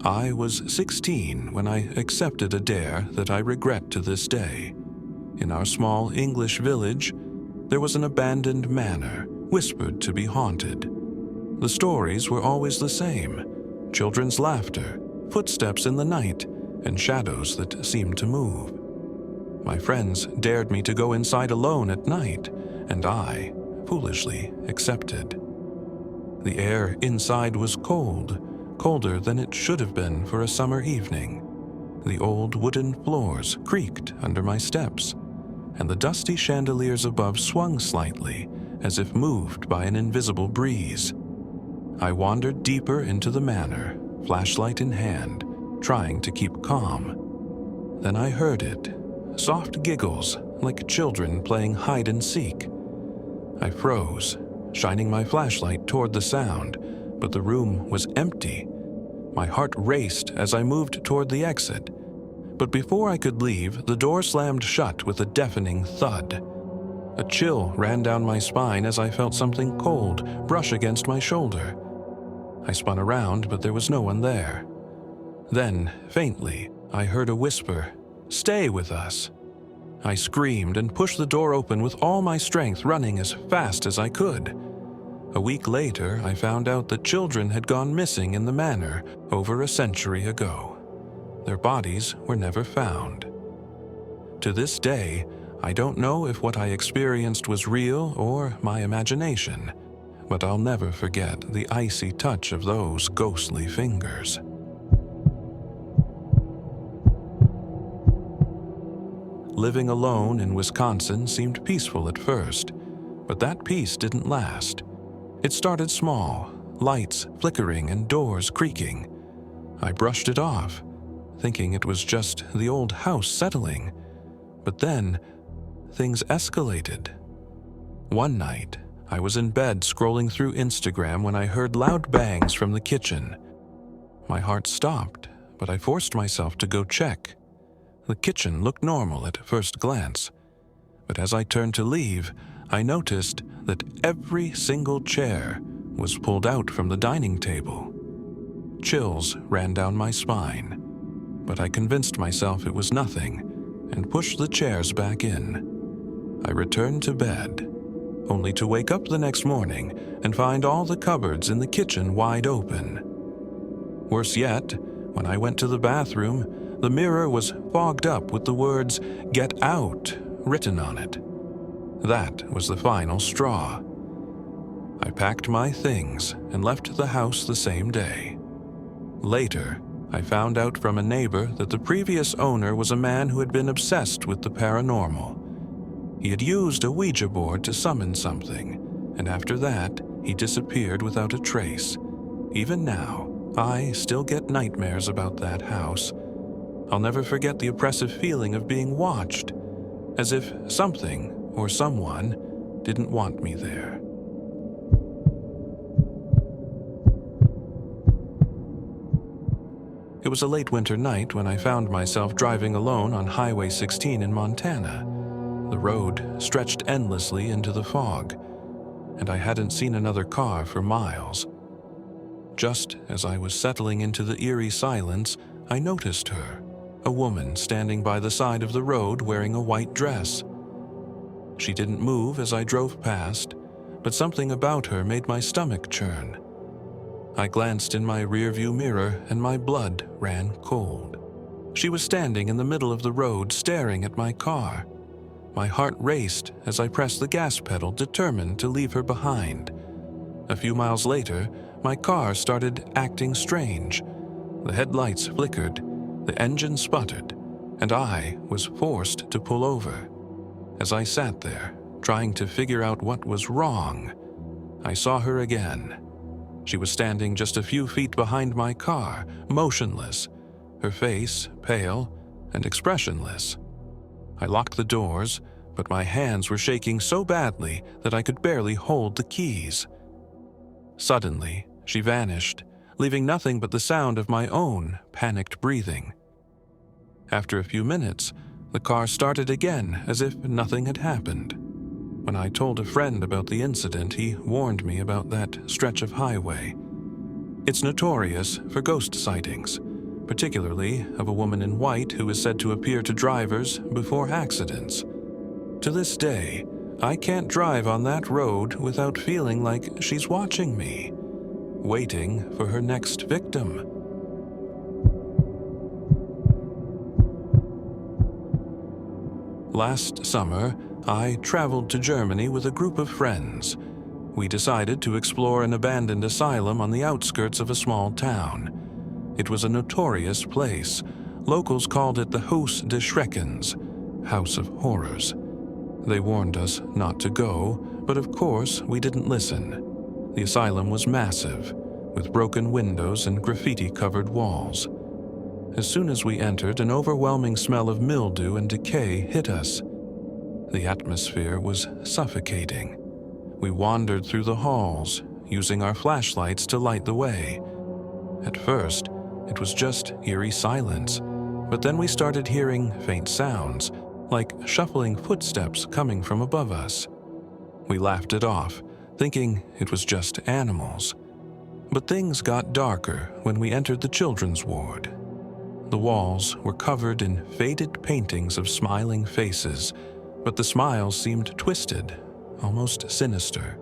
I was 16 when I accepted a dare that I regret to this day. In our small English village, there was an abandoned manor, whispered to be haunted. The stories were always the same: children's laughter, footsteps in the night, and shadows that seemed to move. My friends dared me to go inside alone at night, and I foolishly accepted. The air inside was cold, colder than it should have been for a summer evening. The old wooden floors creaked under my steps, and the dusty chandeliers above swung slightly, as if moved by an invisible breeze. I wandered deeper into the manor, flashlight in hand, trying to keep calm. Then I heard it, soft giggles like children playing hide and seek. I froze, shining my flashlight toward the sound, but the room was empty. My heart raced as I moved toward the exit, but before I could leave, the door slammed shut with a deafening thud. A chill ran down my spine as I felt something cold brush against my shoulder. I spun around, but there was no one there. Then, faintly, I heard a whisper, "Stay with us." I screamed and pushed the door open with all my strength, running as fast as I could. A week later, I found out that children had gone missing in the manor over a century ago. Their bodies were never found. To this day, I don't know if what I experienced was real or my imagination, but I'll never forget the icy touch of those ghostly fingers. Living alone in Wisconsin seemed peaceful at first, but that peace didn't last. It started small, lights flickering and doors creaking. I brushed it off, thinking it was just the old house settling. But then, things escalated. One night, I was in bed scrolling through Instagram when I heard loud bangs from the kitchen. My heart stopped, but I forced myself to go check. The kitchen looked normal at first glance, but as I turned to leave, I noticed that every single chair was pulled out from the dining table. Chills ran down my spine, but I convinced myself it was nothing and pushed the chairs back in. I returned to bed, only to wake up the next morning and find all the cupboards in the kitchen wide open. Worse yet, when I went to the bathroom, the mirror was fogged up with the words, "Get out," written on it. That was the final straw. I packed my things and left the house the same day. Later, I found out from a neighbor that the previous owner was a man who had been obsessed with the paranormal. He had used a Ouija board to summon something, and after that, he disappeared without a trace. Even now, I still get nightmares about that house. I'll never forget the oppressive feeling of being watched, as if something or someone didn't want me there. It was a late winter night when I found myself driving alone on Highway 16 in Montana. The road stretched endlessly into the fog, and I hadn't seen another car for miles. Just as I was settling into the eerie silence, I noticed her, a woman standing by the side of the road wearing a white dress. She didn't move as I drove past, but something about her made my stomach churn. I glanced in my rearview mirror and my blood ran cold. She was standing in the middle of the road staring at my car. My heart raced as I pressed the gas pedal, determined to leave her behind. A few miles later, my car started acting strange. The headlights flickered, the engine sputtered, and I was forced to pull over. As I sat there, trying to figure out what was wrong, I saw her again. She was standing just a few feet behind my car, motionless, her face pale and expressionless. I locked the doors, but my hands were shaking so badly that I could barely hold the keys. Suddenly, she vanished, leaving nothing but the sound of my own panicked breathing. After a few minutes, the car started again as if nothing had happened. When I told a friend about the incident, he warned me about that stretch of highway. It's notorious for ghost sightings, particularly of a woman in white who is said to appear to drivers before accidents. To this day, I can't drive on that road without feeling like she's watching me, waiting for her next victim. Last summer, I traveled to Germany with a group of friends. We decided to explore an abandoned asylum on the outskirts of a small town. It was a notorious place. Locals called it the Haus des Schreckens, House of Horrors. They warned us not to go, but of course we didn't listen. The asylum was massive, with broken windows and graffiti-covered walls. As soon as we entered, an overwhelming smell of mildew and decay hit us. The atmosphere was suffocating. We wandered through the halls, using our flashlights to light the way. At first, it was just eerie silence, but then we started hearing faint sounds, like shuffling footsteps coming from above us. We laughed it off, thinking it was just animals. But things got darker when we entered the children's ward. The walls were covered in faded paintings of smiling faces, but the smiles seemed twisted, almost sinister.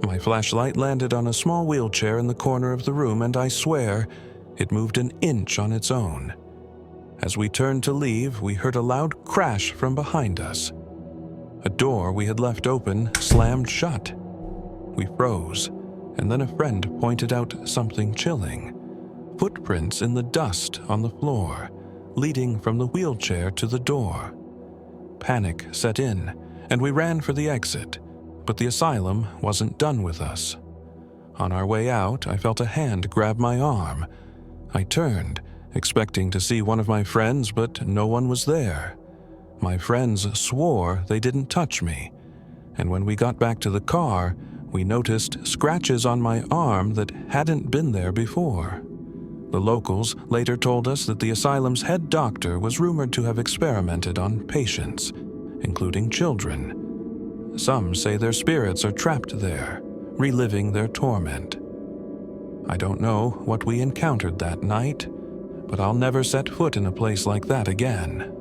My flashlight landed on a small wheelchair in the corner of the room, and I swear it moved an inch on its own. As we turned to leave, we heard a loud crash from behind us. A door we had left open slammed shut. We froze, and then a friend pointed out something chilling. Footprints in the dust on the floor, leading from the wheelchair to the door. Panic set in, and we ran for the exit, but the asylum wasn't done with us. On our way out, I felt a hand grab my arm. I turned, expecting to see one of my friends, but no one was there. My friends swore they didn't touch me, and when we got back to the car, we noticed scratches on my arm that hadn't been there before. The locals later told us that the asylum's head doctor was rumored to have experimented on patients, including children. Some say their spirits are trapped there, reliving their torment. I don't know what we encountered that night, but I'll never set foot in a place like that again.